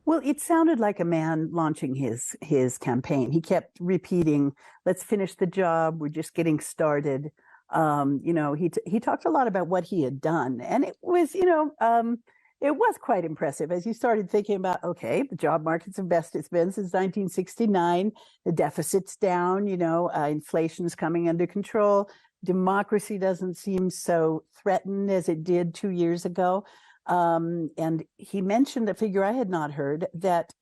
Well, it sounded like a man launching his campaign. He kept repeating, "Let's finish the job. We're just getting started." He talked a lot about what he had done, and it was quite impressive as you started thinking about, okay, the job market's the best it's been since 1969. The deficit's down. Inflation's coming under control. Democracy doesn't seem so threatened as it did 2 years ago. And he mentioned a figure I had not heard, that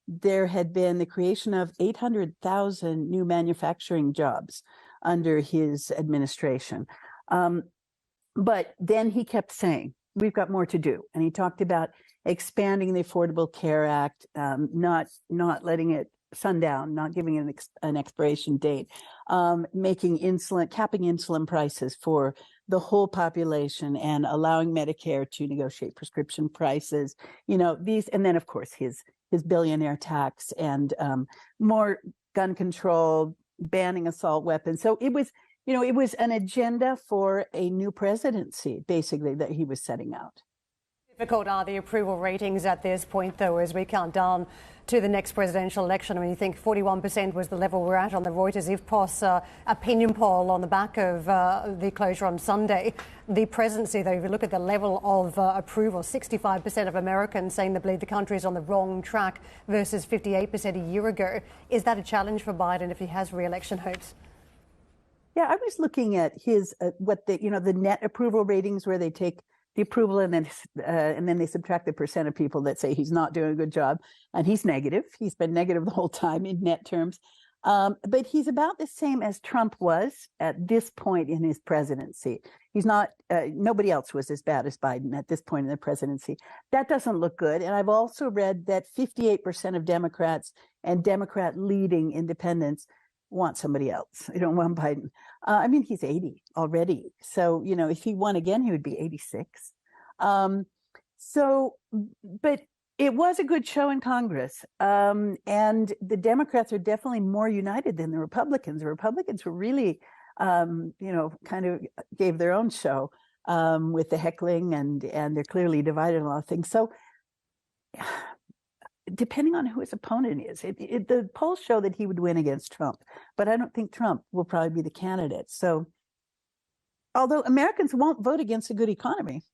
there had been the creation of 800,000 new manufacturing jobs under his administration. But then he kept saying, we've got more to do. And he talked about expanding the Affordable Care Act, not letting it sundown, not giving it an expiration date, capping insulin prices for the whole population and allowing Medicare to negotiate prescription prices, and then of course his billionaire tax and more gun control, banning assault weapons. So it was an agenda for a new presidency, basically, that he was setting out. Difficult are the approval ratings at this point, though, as we count down to the next presidential election? I mean, you think 41% was the level we're at on the Reuters IFPOS opinion poll on the back of the closure on Sunday. The presidency, though, if you look at the level of approval, 65% of Americans saying they believe the country is on the wrong track versus 58% a year ago. Is that a challenge for Biden if he has re-election hopes? Yeah, I was looking at his the net approval ratings, where they take the approval and then they subtract the percent of people that say he's not doing a good job, and he's negative. He's been negative the whole time in net terms, but he's about the same as Trump was at this point in his presidency. He's not. Nobody else was as bad as Biden at this point in the presidency. That doesn't look good. And I've also read that 58% of Democrats and Democrat-leading independents want somebody else. They don't want Biden. He's 80 already. So, if he won again, he would be 86. But it was a good show in Congress. And the Democrats are definitely more united than the Republicans. The Republicans were really, kind of gave their own show with the heckling, and they're clearly divided on a lot of things. So depending on who his opponent is, the polls show that he would win against Trump, but I don't think Trump will probably be the candidate. So, although Americans won't vote against a good economy,